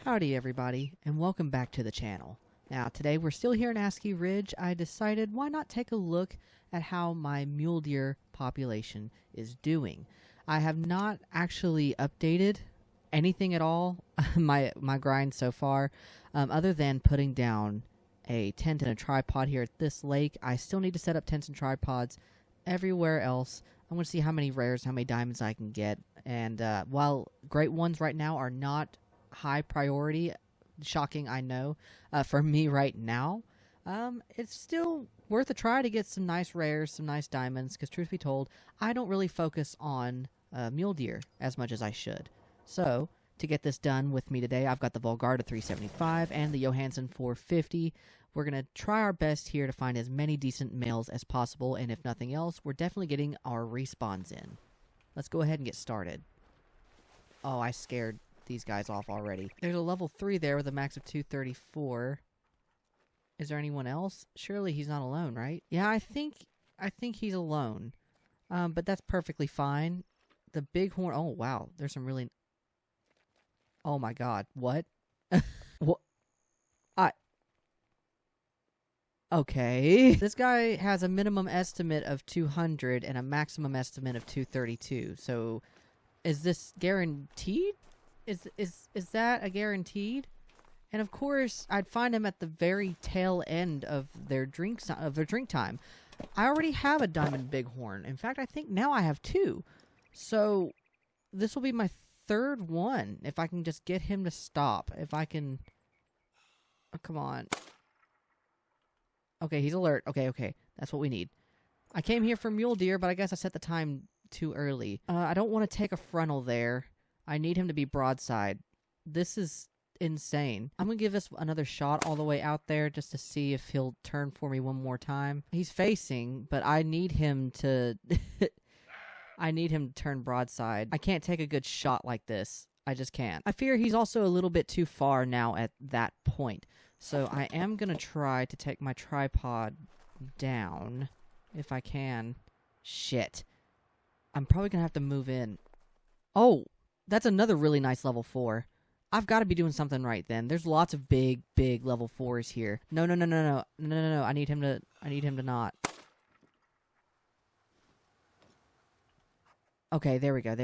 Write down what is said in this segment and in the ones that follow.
Howdy everybody, and welcome back to the channel. Now today we're still here in ASCII Ridge. I decided why not take a look at how my mule deer population is doing. I have not actually updated anything at all, my grind so far, other than putting down a tent and a tripod here at this lake. I still need to set up tents and tripods everywhere else. I'm going to see how many rares, how many diamonds I can get, and while great ones right now are not high priority, shocking I know, for me right now, it's still worth a try to get some nice rares, some nice diamonds, because truth be told, I don't really focus on mule deer as much as I should. So, to get this done with me today, I've got the Volgarda 375 and the Johansson 450. We're going to try our best here to find as many decent males as possible, and if nothing else, we're definitely getting our respawns in. Let's go ahead and get started. Oh, I scared these guys off already. There's a level 3 there with a max of 234. Is there anyone else? Surely he's not alone, right? Yeah, I think he's alone. But that's perfectly fine. The bighorn. Oh wow, there's some really. Oh my God, what? What? Okay. This guy has a minimum estimate of 200 and a maximum estimate of 232. So, is this guaranteed? Is that a guaranteed? And of course, I'd find him at the very tail end of their drink time. I already have a diamond bighorn. In fact, I think now I have 2. So this will be my 3rd one if I can just get him to stop. If I can. Oh, come on. Okay, he's alert. Okay. That's what we need. I came here for mule deer, but I guess I set the time too early. I don't want to take a frontal there. I need him to be broadside. This is insane. I'm going to give this another shot all the way out there just to see if he'll turn for me one more time. He's facing, but I need him to... I need him to turn broadside. I can't take a good shot like this. I just can't. I fear he's also a little bit too far now at that point. So I am going to try to take my tripod down if I can. Shit. I'm probably going to have to move in. Oh, that's another really nice level 4. I've got to be doing something right then. There's lots of big level 4s here. No. I need him to not. Okay, there we go.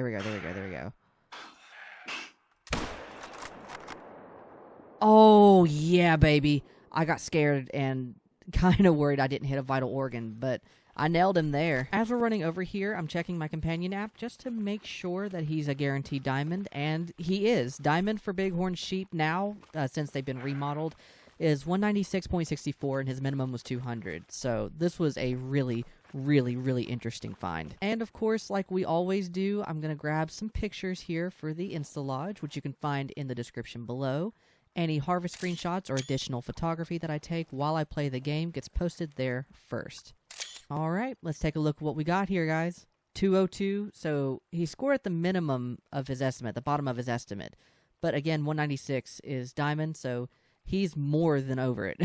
Oh, yeah, baby. I got scared and kind of worried I didn't hit a vital organ, but I nailed him there. As we're running over here, I'm checking my companion app just to make sure that he's a guaranteed diamond, and he is. Diamond for bighorn sheep now, since they've been remodeled, is 196.64, and his minimum was 200. So this was a really interesting find. And of course, like we always do, I'm going to grab some pictures here for the Insta Lodge, which you can find in the description below. Any harvest screenshots or additional photography that I take while I play the game gets posted there first. Alright, let's take a look at what we got here, guys. 202, so he scored at the minimum of his estimate, the bottom of his estimate. But again, 196 is diamond, so he's more than over it.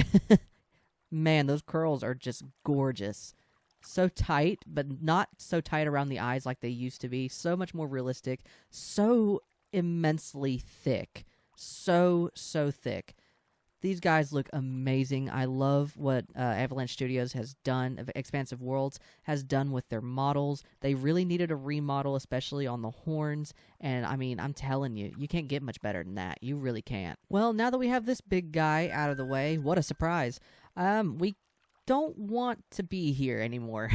Man, those curls are just gorgeous. So tight, but not so tight around the eyes like they used to be. So much more realistic. So immensely thick. So thick. These guys look amazing. I love what Avalanche Studios has done, Expansive Worlds has done with their models. They really needed a remodel, especially on the horns. And, I mean, I'm telling you, you can't get much better than that. You really can't. Well, now that we have this big guy out of the way, what a surprise. We don't want to be here anymore.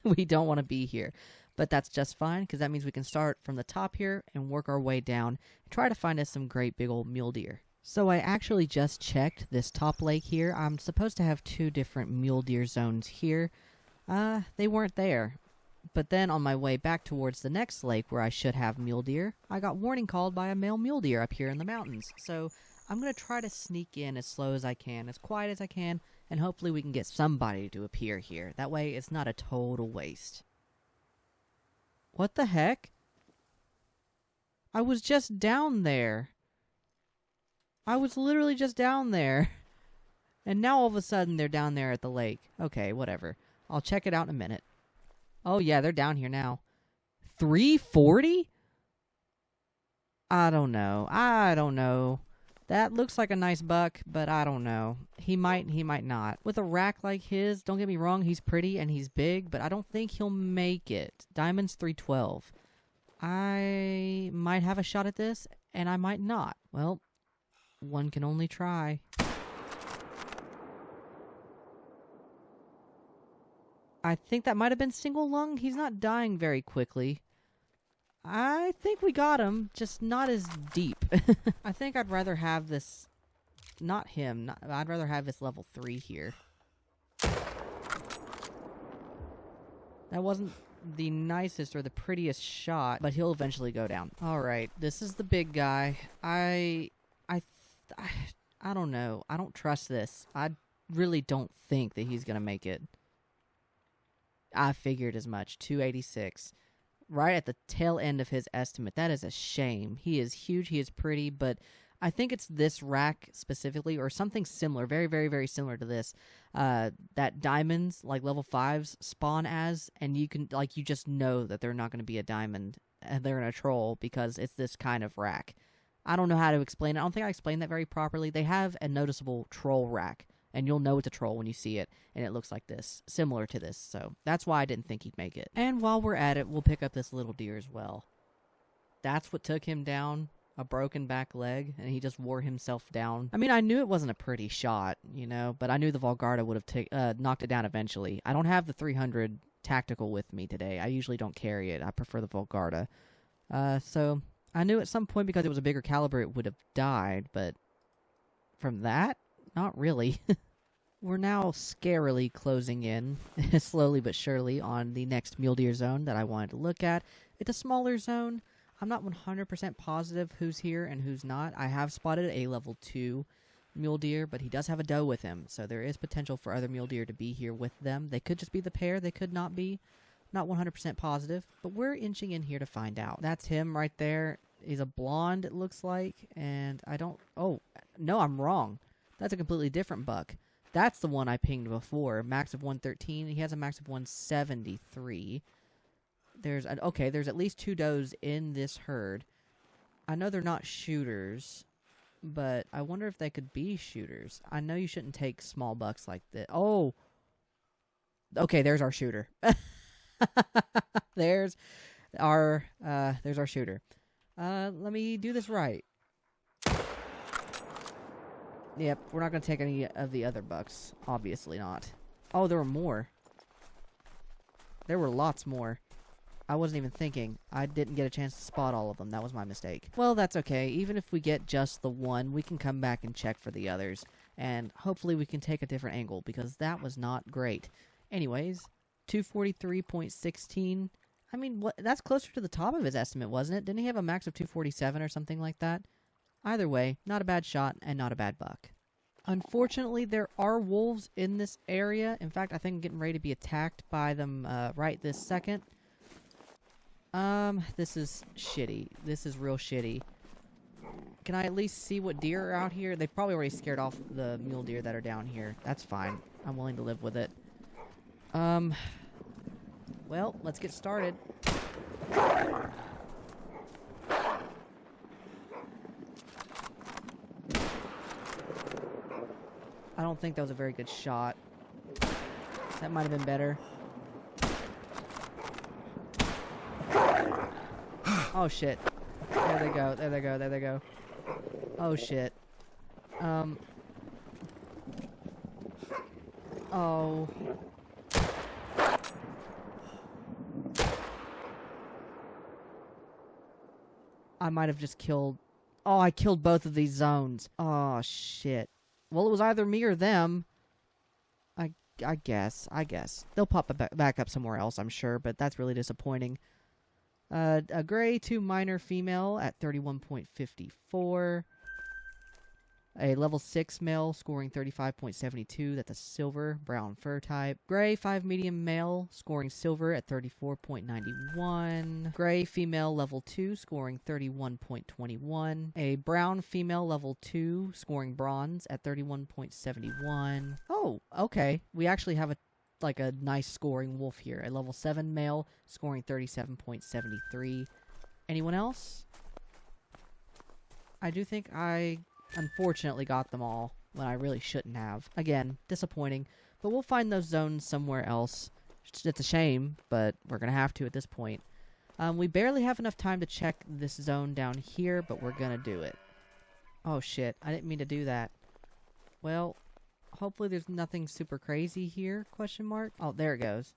We don't want to be here. But that's just fine, because that means we can start from the top here and work our way down and try to find us some great big old mule deer. So I actually just checked this top lake here. I'm supposed to have 2 different mule deer zones here. They weren't there. But then on my way back towards the next lake where I should have mule deer, I got warning called by a male mule deer up here in the mountains. So I'm going to try to sneak in as slow as I can, as quiet as I can, and hopefully we can get somebody to appear here. That way it's not a total waste. What the heck? I was just down there. I was literally just down there. And now all of a sudden they're down there at the lake. Okay, whatever. I'll check it out in a minute. Oh yeah, they're down here now. 340? I don't know. That looks like a nice buck, but I don't know. He might not. With a rack like his, don't get me wrong, he's pretty and he's big, but I don't think he'll make it. Diamond's 312. I might have a shot at this, and I might not. Well, one can only try. I think that might have been single lung. He's not dying very quickly. I think we got him, just not as deep. I think I'd rather have this... Not him. I'd rather have this level 3 here. That wasn't the nicest or the prettiest shot, but he'll eventually go down. Alright, this is the big guy. I don't know. I don't trust this. I really don't think that he's gonna make it. I figured as much. 286. Right at the tail end of his estimate. That is a shame. He is huge, he is pretty, but I think it's this rack specifically, or something similar, very, very, very similar to this, that diamonds, like level 5s, spawn as, and you can, like, you just know that they're not going to be a diamond, and they're in a troll, because it's this kind of rack. I don't know how to explain it. I don't think I explained that very properly. They have a noticeable troll rack, and you'll know it's a troll when you see it, and it looks like this, similar to this, so that's why I didn't think he'd make it. And while we're at it, we'll pick up this little deer as well. That's what took him down, a broken back leg, and he just wore himself down. I mean, I knew it wasn't a pretty shot, you know, but I knew the Volgarda would have knocked it down eventually. I don't have the 300 tactical with me today. I usually don't carry it. I prefer the Volgarda. So I knew at some point, because it was a bigger caliber, it would have died, but from that, not really. We're now scarily closing in, slowly but surely, on the next mule deer zone that I wanted to look at. It's a smaller zone. I'm not 100% positive who's here and who's not. I have spotted a level 2 mule deer, but he does have a doe with him, so there is potential for other mule deer to be here with them. They could just be the pair. They could not be. Not 100% positive, but we're inching in here to find out. That's him right there. He's a blonde, it looks like, and I don't... Oh, no, I'm wrong. That's a completely different buck. That's the one I pinged before. Max of 113. He has a max of 173. There's at least 2 does in this herd. I know they're not shooters, but I wonder if they could be shooters. I know you shouldn't take small bucks like this. Oh! Okay, there's our shooter. There's our shooter. Let me do this right. Yep, we're not going to take any of the other bucks. Obviously not. Oh, there were more. There were lots more. I wasn't even thinking. I didn't get a chance to spot all of them. That was my mistake. Well, that's okay. Even if we get just the one, we can come back and check for the others. And hopefully we can take a different angle, because that was not great. Anyways, 243.16. I mean, that's closer to the top of his estimate, wasn't it? Didn't he have a max of 247 or something like that? Either way, not a bad shot and not a bad buck. Unfortunately, there are wolves in this area. In fact, I think I'm getting ready to be attacked by them right this second. This is shitty. This is real shitty. Can I at least see what deer are out here? They've probably already scared off the mule deer that are down here. That's fine. I'm willing to live with it. Well, let's get started. I don't think that was a very good shot. That might have been better. Oh shit. There they go, there they go, there they go. Oh shit. Oh. I might have just killed... Oh, I killed both of these zones. Oh shit. Well, it was either me or them. I guess. They'll pop back up somewhere else, I'm sure, but that's really disappointing. A gray 2 minor female at 31.54. A level 6 male scoring 35.72. That's a silver, brown fur type. Gray 5 medium male scoring silver at 34.91. Gray female level 2 scoring 31.21. A brown female level 2 scoring bronze at 31.71. Oh, okay. We actually have a nice scoring wolf here. A level 7 male scoring 37.73. Anyone else? I do think I unfortunately got them all when I really shouldn't have. Again, disappointing, but we'll find those zones somewhere else. It's a shame, but we're going to have to at this point. We barely have enough time to check this zone down here, but we're going to do it. Oh shit, I didn't mean to do that. Well, hopefully there's nothing super crazy here, question mark. Oh, there it goes.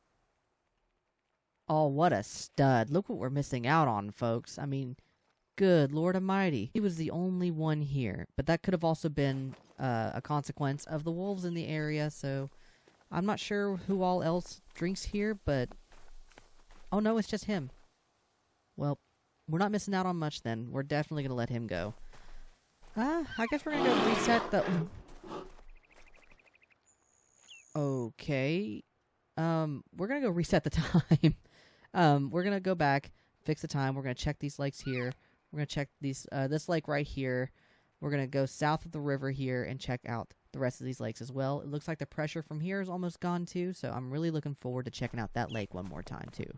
Oh, what a stud. Look what we're missing out on, folks. I mean, good Lord Almighty. He was the only one here, but that could have also been a consequence of the wolves in the area, so I'm not sure who all else drinks here, but... Oh no, it's just him. Well, we're not missing out on much then. We're definitely going to let him go. I guess we're going to go reset the... Okay. We're going to go reset the time. We're going to go back, fix the time. We're going to check these lakes here. We're going to check these, this lake right here. We're going to go south of the river here and check out the rest of these lakes as well. It looks like the pressure from here is almost gone too, so I'm really looking forward to checking out that lake one more time too.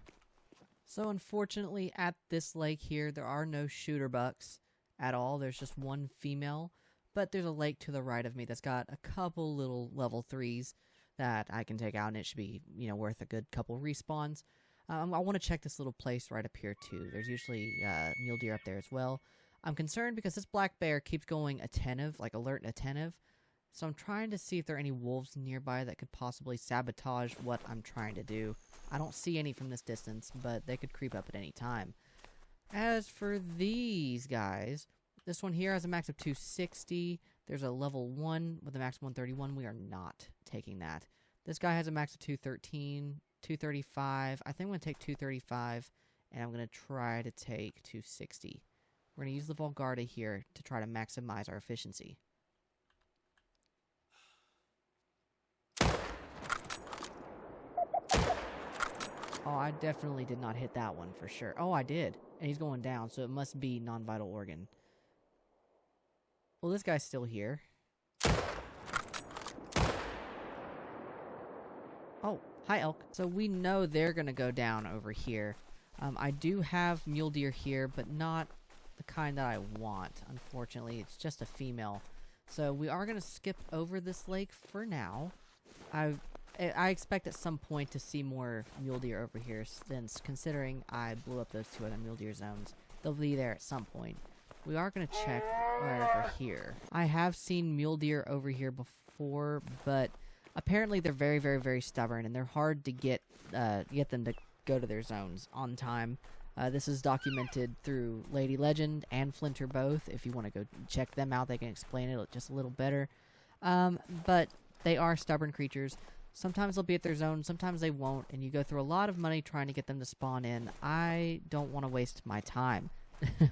So unfortunately, at this lake here, there are no shooter bucks at all. There's just one female, but there's a lake to the right of me that's got a couple little level 3s that I can take out, and it should be, you know, worth a good couple respawns. I want to check this little place right up here too. There's usually mule deer up there as well. I'm concerned because this black bear keeps going attentive, like alert and attentive. So I'm trying to see if there are any wolves nearby that could possibly sabotage what I'm trying to do. I don't see any from this distance, but they could creep up at any time. As for these guys, this one here has a max of 260. There's a level 1 with a max of 131. We are not taking that. This guy has a max of 213, 235. I think I'm going to take 235, and I'm going to try to take 260. We're going to use the Volgarda here to try to maximize our efficiency. Oh, I definitely did not hit that one for sure. Oh, I did. And he's going down, so it must be non-vital organ. Well, this guy's still here. Oh, hi, elk. So we know they're going to go down over here. I do have mule deer here, but not the kind that I want, unfortunately. It's just a female. So we are going to skip over this lake for now. I expect at some point to see more mule deer over here, since considering I blew up those 2 other mule deer zones, they'll be there at some point. We are going to check right over here. I have seen mule deer over here before, but apparently they're very, very, very stubborn, and they're hard to get them to go to their zones on time. This is documented through Lady Legend and Flinter both. If you want to go check them out, they can explain it just a little better. But they are stubborn creatures. Sometimes they'll be at their zone, sometimes they won't, and you go through a lot of money trying to get them to spawn in. I don't want to waste my time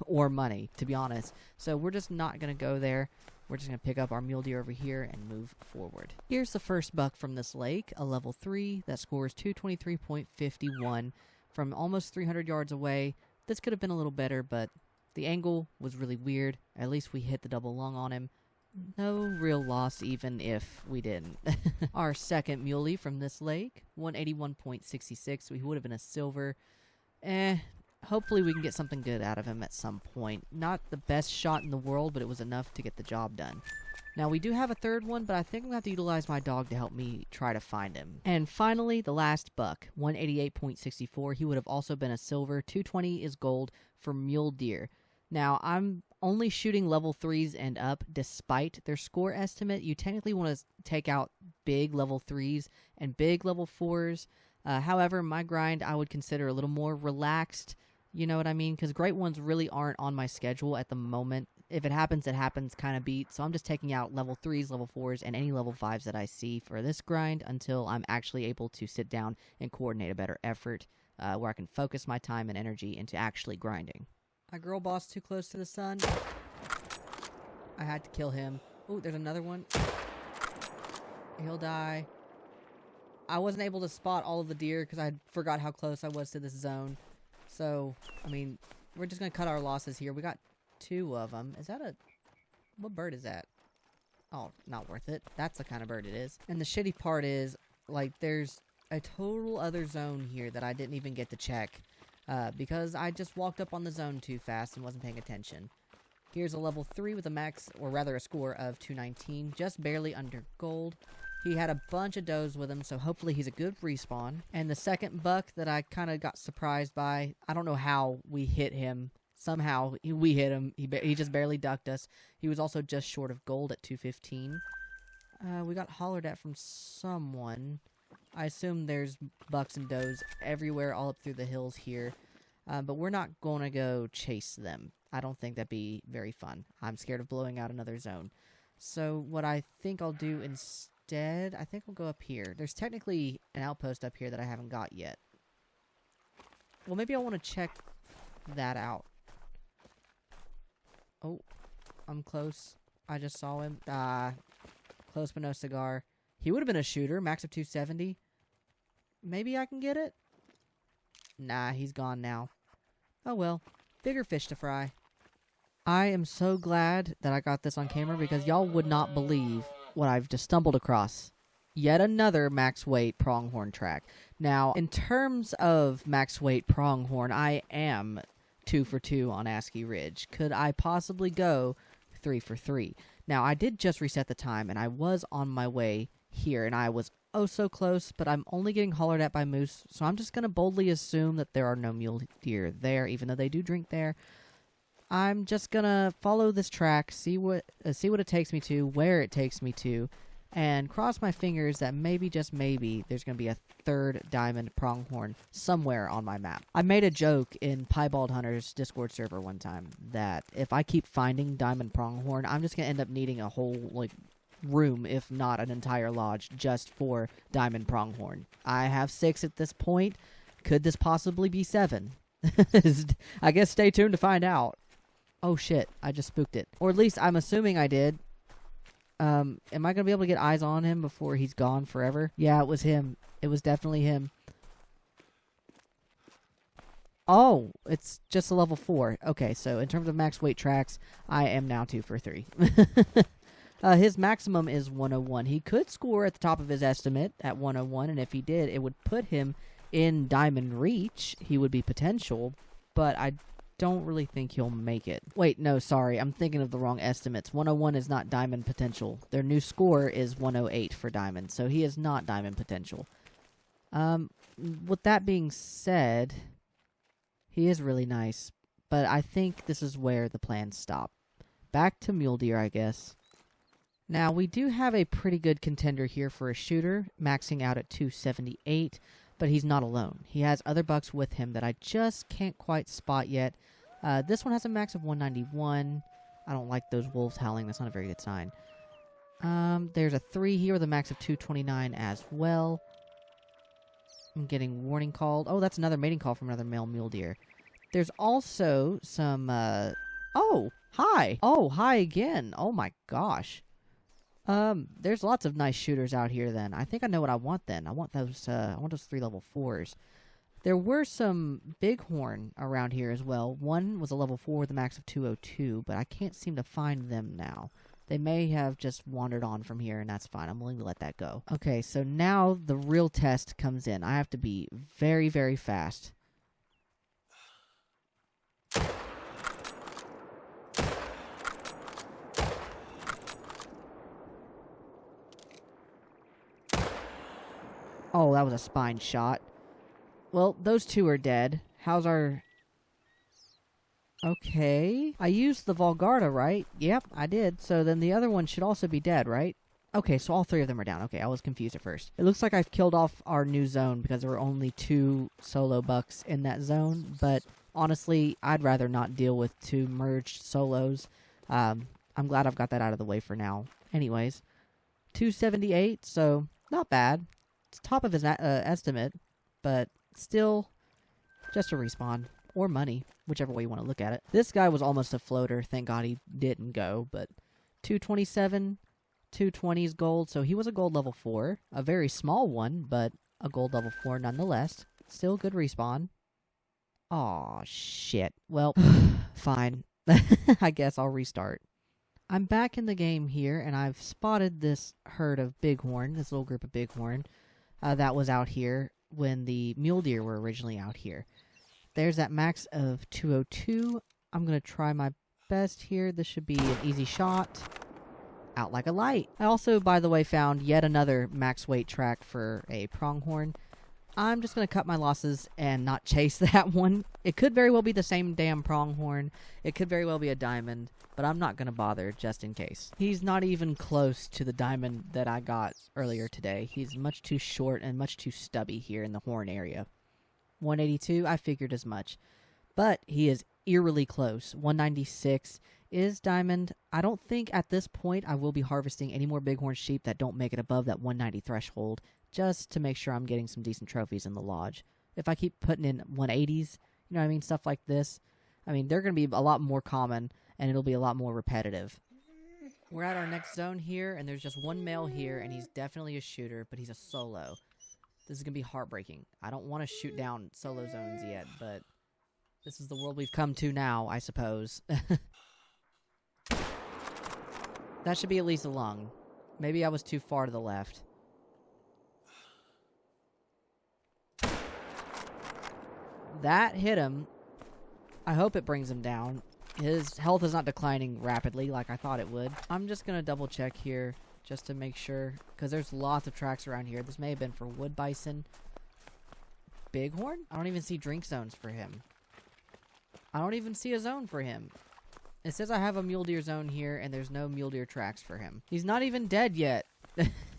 or money, to be honest. So we're just not going to go there. We're just going to pick up our mule deer over here and move forward. Here's the first buck from this lake, a level 3 that scores 223.51 from almost 300 yards away. This could have been a little better, but the angle was really weird. At least we hit the double lung on him. No real loss even if we didn't. Our second muley from this lake, 181.66. He would have been a silver. Hopefully we can get something good out of him at some point. Not the best shot in the world, but it was enough to get the job done. Now we do have a third one, but I think I'm going to have to utilize my dog to help me try to find him. And finally, the last buck, 188.64. He would have also been a silver. 220 is gold for mule deer. Now, I'm only shooting level 3s and up despite their score estimate. You technically want to take out big level 3s and big level 4s. However, my grind I would consider a little more relaxed. You know what I mean? Because great ones really aren't on my schedule at the moment. If it happens kind of beat. So I'm just taking out level 3s, level 4s, and any level 5s that I see for this grind until I'm actually able to sit down and coordinate a better effort where I can focus my time and energy into actually grinding. My girl boss too close to the sun. I had to kill him. Ooh, there's another one. He'll die. I wasn't able to spot all of the deer because I forgot how close I was to this zone. So, I mean, we're just going to cut our losses here. We got 2 of them. Is that a... What bird is that? Oh, not worth it. That's the kind of bird it is. And the shitty part is, like, there's a total other zone here that I didn't even get to check. Because I just walked up on the zone too fast and wasn't paying attention. Here's a level 3 with a max, or rather a score of 219, just barely under gold. He had a bunch of does with him, so hopefully he's a good respawn. And the second buck that I kind of got surprised by, I don't know how we hit him. Somehow we hit him. He just barely ducked us. He was also just short of gold at 215. We got hollered at from someone. I assume there's bucks and does everywhere, all up through the hills here. But we're not going to go chase them. I don't think that'd be very fun. I'm scared of blowing out another zone. So what I think I'll do instead, I think we'll go up here. There's technically an outpost up here that I haven't got yet. Well, maybe I want to check that out. Oh, I'm close. I just saw him. Close but no cigar. He would have been a shooter, max of 270. Maybe I can get it? Nah, he's gone now. Oh well, bigger fish to fry. I am so glad that I got this on camera because y'all would not believe what I've just stumbled across. Yet another max weight pronghorn track. Now, in terms of max weight pronghorn, I am 2 for 2 on ASCII Ridge. Could I possibly go 3 for 3? Now, I did just reset the time, and I was on my way here, and I was oh so close, but I'm only getting hollered at by moose, so I'm just going to boldly assume that there are no mule deer there, even though they do drink there. I'm just going to follow this track, see what it takes me to, where it takes me to, and cross my fingers that maybe, just maybe, there's going to be a third diamond pronghorn somewhere on my map. I made a joke in Piebald Hunter's Discord server one time that if I keep finding diamond pronghorn, I'm just going to end up needing a whole, room, if not an entire lodge, just for diamond pronghorn. I have 6 at this point. Could this possibly be 7? I guess stay tuned to find out. Oh shit, I just spooked it. Or at least I'm assuming I did. Am I going to be able to get eyes on him before he's gone forever? Yeah, it was him. It was definitely him. Oh, it's just a level 4. Okay, so in terms of max weight tracks, I am now 2 for 3. His maximum is 101. He could score at the top of his estimate at 101, and if he did, it would put him in diamond reach. He would be potential, but I don't really think he'll make it. Wait, no, sorry. I'm thinking of the wrong estimates. 101 is not diamond potential. Their new score is 108 for diamond, so he is not diamond potential. With that being said, he is really nice, but I think this is where the plans stop. Back to mule deer, I guess. Now, we do have a pretty good contender here for a shooter, maxing out at 278, but he's not alone. He has other bucks with him that I just can't quite spot yet. This one has a max of 191. I don't like those wolves howling. That's not a very good sign. There's a 3 here with a max of 229 as well. I'm getting warning called. Oh, that's another mating call from another male mule deer. There's also some, oh, hi. Oh, hi again. Oh my gosh. There's lots of nice shooters out here then. I think I know what I want then. I want those 3 level 4s. There were some bighorn around here as well. One was a level 4 with a max of 202, but I can't seem to find them now. They may have just wandered on from here, and that's fine. I'm willing to let that go. Okay, so now the real test comes in. I have to be very, very fast. Oh, that was a spine shot. Well, those 2 are dead. How's our... Okay. I used the Volgarda, right? Yep, I did. So then the other one should also be dead, right? Okay, so all 3 of them are down. Okay, I was confused at first. It looks like I've killed off our new zone because there were only 2 solo bucks in that zone. But honestly, I'd rather not deal with 2 merged solos. I'm glad I've got that out of the way for now. Anyways, 278, so not bad. It's top of his estimate, but still just a respawn. Or money, whichever way you want to look at it. This guy was almost a floater. Thank God he didn't go, but 227, 220 is gold, so he was a gold level 4. A very small one, but a gold level 4 nonetheless. Still good respawn. Aw, shit. Well, fine. I guess I'll restart. I'm back in the game here, and I've spotted this herd of bighorn, this little group of bighorn, that was out here when the mule deer were originally out here. There's that max of 202. I'm going to try my best here. This should be an easy shot. Out like a light. I also, by the way, found yet another max weight track for a pronghorn. I'm just going to cut my losses and not chase that one. It could very well be the same damn pronghorn. It could very well be a diamond, but I'm not going to bother just in case. He's not even close to the diamond that I got earlier today. He's much too short and much too stubby here in the horn area. 182, I figured as much. But he is eerily close. 196 is diamond. I don't think at this point I will be harvesting any more bighorn sheep that don't make it above that 190 threshold, just to make sure I'm getting some decent trophies in the lodge. If I keep putting in 180s, you know what I mean, stuff like this, I mean, they're going to be a lot more common, and it'll be a lot more repetitive. We're at our next zone here, and there's just one male here, and he's definitely a shooter, but he's a solo. This is going to be heartbreaking. I don't want to shoot down solo zones yet, but this is the world we've come to now, I suppose. That should be at least a lung. Maybe I was too far to the left. That hit him. I hope it brings him down. His health is not declining rapidly like I thought it would. I'm just going to double check here just to make sure, because there's lots of tracks around here. This may have been for wood bison. Bighorn? I don't even see drink zones for him. I don't even see a zone for him. It says I have a mule deer zone here, and there's no mule deer tracks for him. He's not even dead yet.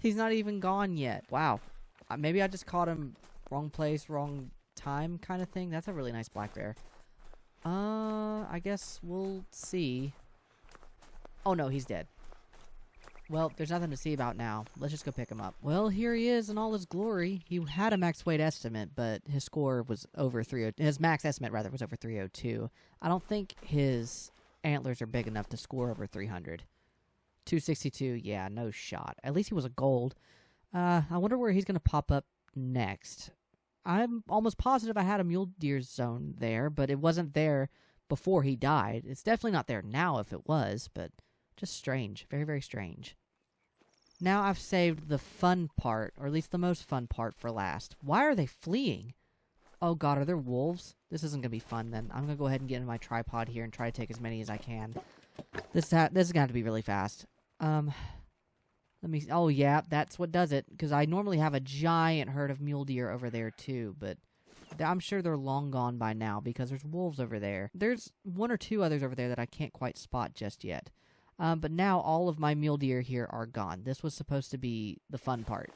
He's not even gone yet. Wow. Maybe I just caught him wrong place, wrong time kind of thing. That's a really nice black bear. I guess we'll see. Oh no, he's dead. Well, there's nothing to see about now. Let's just go pick him up. Well, here he is in all his glory. He had a max weight estimate, but his score was over 302. His max estimate, rather, was over 302. I don't think his antlers are big enough to score over 300. 262, yeah, no shot. At least he was a gold. I wonder where he's going to pop up next. I'm almost positive I had a mule deer zone there, but it wasn't there before he died. It's definitely not there now if it was, but just strange. Very, very strange. Now I've saved the fun part, or at least the most fun part, for last. Why are they fleeing? Oh god, are there wolves? This isn't going to be fun then. I'm going to go ahead and get in my tripod here and try to take as many as I can. This is going to have to be really fast. Let me... Oh yeah, that's what does it. Because I normally have a giant herd of mule deer over there too, but I'm sure they're long gone by now because there's wolves over there. There's one or two others over there that I can't quite spot just yet. But now all of my mule deer here are gone. This was supposed to be the fun part.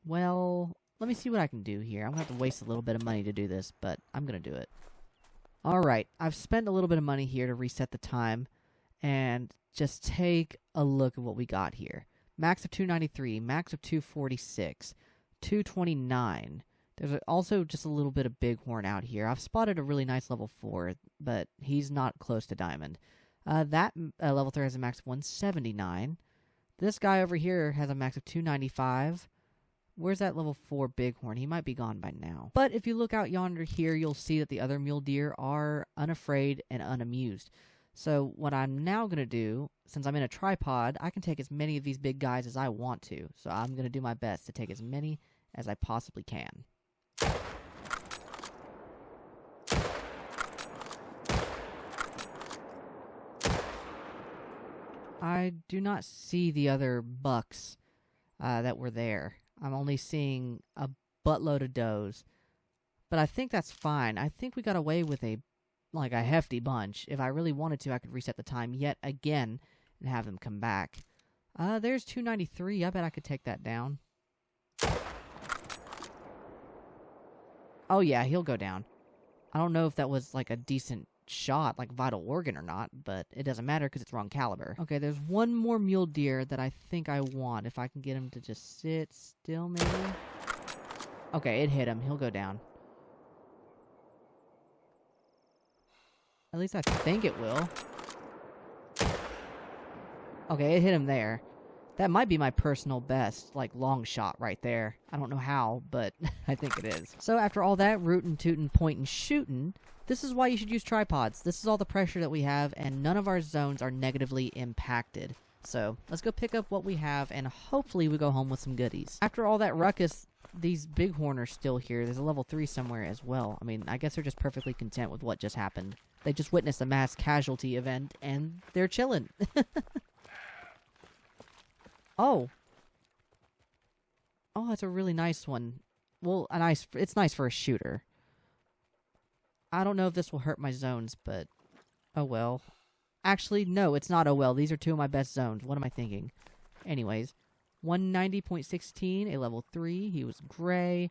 Well, let me see what I can do here. I'm going to have to waste a little bit of money to do this, but I'm going to do it. Alright, I've spent a little bit of money here to reset the time, and just take a look at what we got here. Max of 293, max of 246, 229. There's also just a little bit of bighorn out here. I've spotted a really nice level 4, but he's not close to diamond. That level 3 has a max of 179. This guy over here has a max of 295. Where's that level 4 bighorn? He might be gone by now. But if you look out yonder here, you'll see that the other mule deer are unafraid and unamused. So what I'm now going to do, since I'm in a tripod, I can take as many of these big guys as I want to. So I'm going to do my best to take as many as I possibly can. I do not see the other bucks that were there. I'm only seeing a buttload of does. But I think that's fine. I think we got away with a hefty bunch. If I really wanted to, I could reset the time yet again and have them come back. There's 293. I bet I could take that down. Oh yeah, he'll go down. I don't know if that was like a decent shot, like vital organ or not, but it doesn't matter because it's wrong caliber. Okay, there's one more mule deer that I think I want. If I can get him to just sit still, maybe? Okay, it hit him. He'll go down. At least I think it will. Okay, it hit him there. That might be my personal best, like, long shot right there. I don't know how, but I think it is. So after all that rootin', tootin', pointin', shootin', this is why you should use tripods. This is all the pressure that we have, and none of our zones are negatively impacted. So let's go pick up what we have, and hopefully we go home with some goodies. After all that ruckus, these bighorn are still here. There's a level 3 somewhere as well. I mean, I guess they're just perfectly content with what just happened. They just witnessed a mass casualty event, and they're chilling. Oh. Oh, that's a really nice one. Well, it's nice for a shooter. I don't know if this will hurt my zones, but oh well. Actually, no, it's not oh well. These are two of my best zones. What am I thinking? Anyways, 190.16, a level 3. He was gray.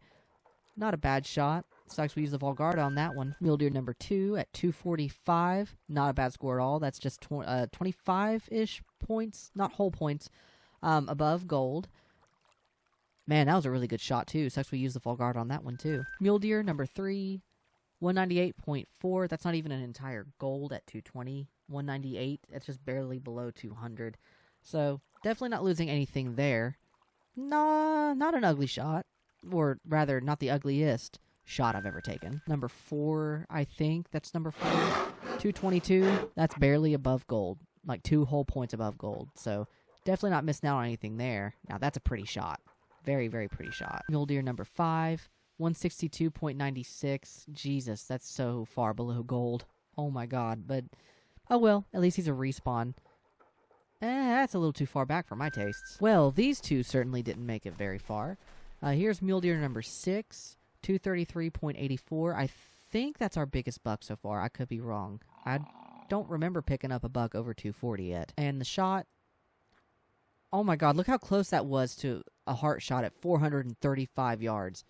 Not a bad shot. Sucks we used the Volgarda on that one. Mule deer number 2 at 245. Not a bad score at all. That's just 25-ish points. Not whole points. Above gold. Man, that was a really good shot, too. Sucks we used the Volgarda on that one, too. Mule deer number 3. 198.4. That's not even an entire gold at 220. 198. That's just barely below 200. So, definitely not losing anything there. Nah, not an ugly shot. Or, rather, not the ugliest shot I've ever taken. Number 4, I think. That's number 4. 222. That's barely above gold. Like 2 whole points above gold. So, definitely not missing out on anything there. Now, that's a pretty shot. Very, very pretty shot. Mule deer number 5. 162.96. Jesus, that's so far below gold. Oh my god. But, oh well. At least he's a respawn. That's a little too far back for my tastes. Well, these two certainly didn't make it very far. Here's mule deer number 6. 233.84. I think that's our biggest buck so far. I could be wrong. I don't remember picking up a buck over 240 yet. And the shot... Oh my god, look how close that was to a heart shot at 435 yards.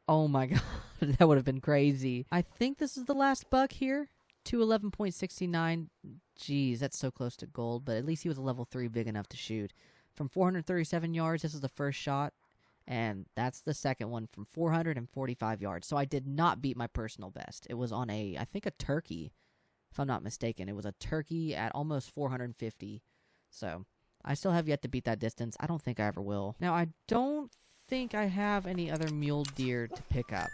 Oh my god, that would have been crazy. I think this is the last buck here. 211.69. Jeez, that's so close to gold, but at least he was a level 3 big enough to shoot. From 437 yards, this is the first shot, and that's the second one from 445 yards. So I did not beat my personal best. It was on I think a turkey, if I'm not mistaken. It was a turkey at almost 450. So I still have yet to beat that distance. I don't think I ever will. Now, I don't think I have any other mule deer to pick up.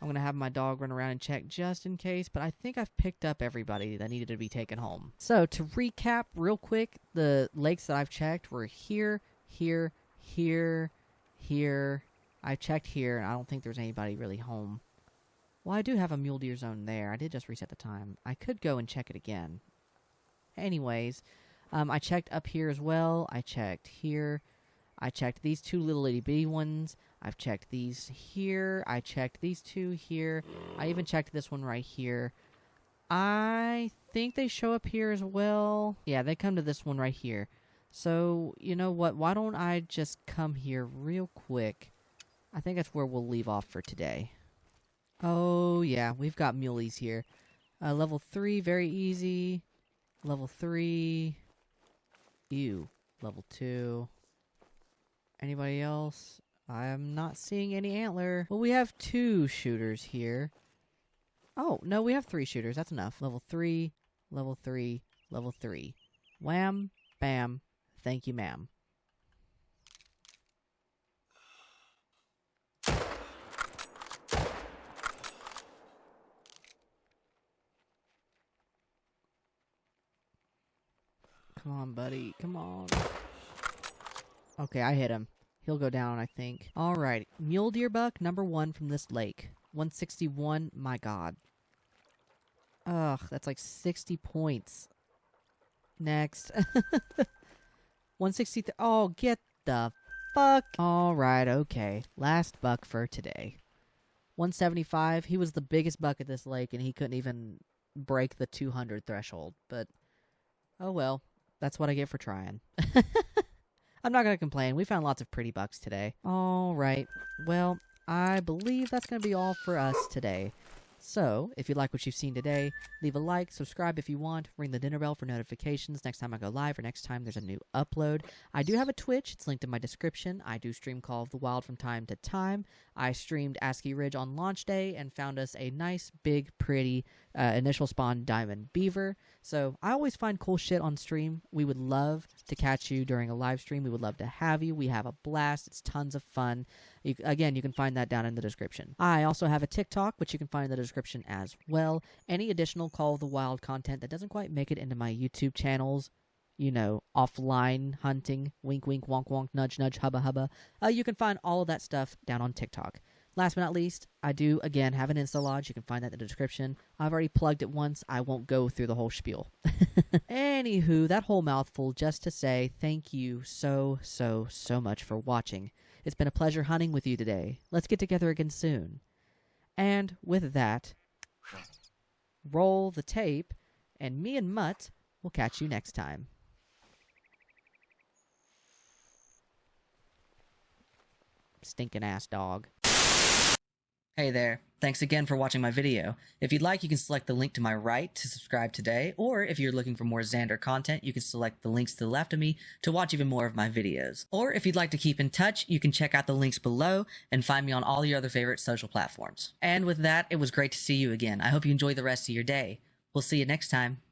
I'm going to have my dog run around and check just in case, but I think I've picked up everybody that needed to be taken home. So, to recap real quick, the lakes that I've checked were here, here, here, here. I checked here, and I don't think there's anybody really home. Well, I do have a mule deer zone there. I did just reset the time. I could go and check it again. Anyways, I checked up here as well. I checked here. I checked these two little itty bitty ones. I've checked these here. I checked these two here. I even checked this one right here. I think they show up here as well. Yeah, they come to this one right here. So, you know what? Why don't I just come here real quick? I think that's where we'll leave off for today. Oh, yeah. We've got muleys here. Level 3, very easy. Level 3. Ew. Level 2. Anybody else? I'm not seeing any antler. Well, we have 2 shooters here. Oh, no, we have 3 shooters. That's enough. Level 3, level 3, level 3. Wham, bam, thank you, ma'am. Come on, buddy. Come on. Okay, I hit him. He'll go down, I think. Alright, mule deer buck number 1 from this lake. 161, my god. Ugh, that's like 60 points. Next. 163. Oh, get the fuck. Alright, okay. Last buck for today. 175. He was the biggest buck at this lake, and he couldn't even break the 200 threshold. But, oh well. That's what I get for trying. I'm not going to complain. We found lots of pretty bucks today. Alright. Well, I believe that's going to be all for us today. So, if you like what you've seen today, leave a like, subscribe if you want, ring the dinner bell for notifications next time I go live or next time there's a new upload. I do have a Twitch. It's linked in my description. I do stream Call of the Wild from time to time. I streamed ASCII Ridge on launch day and found us a nice, big, pretty initial spawn diamond beaver. So, I always find cool shit on stream. We would love to catch you during a live stream. We would love to have you. We have a blast. It's tons of fun. Again, you can find that down in the description. I also have a TikTok, which you can find in the description as well. Any additional Call of the Wild content that doesn't quite make it into my YouTube channels, offline hunting, wink, wink, wonk, wonk, nudge, nudge, hubba, hubba, you can find all of that stuff down on TikTok. Last but not least, I do, again, have an Insta Lodge. You can find that in the description. I've already plugged it once. I won't go through the whole spiel. Anywho, that whole mouthful just to say thank you so, so, so much for watching. It's been a pleasure hunting with you today. Let's get together again soon. And with that, roll the tape, and me and Mutt will catch you next time. Stinking ass dog. Hey there, thanks again for watching my video. If you'd like, you can select the link to my right to subscribe today, or if you're looking for more Xander content, you can select the links to the left of me to watch even more of my videos. Or if you'd like to keep in touch, you can check out the links below and find me on all your other favorite social platforms. And with that, it was great to see you again. I hope you enjoy the rest of your day. We'll see you next time.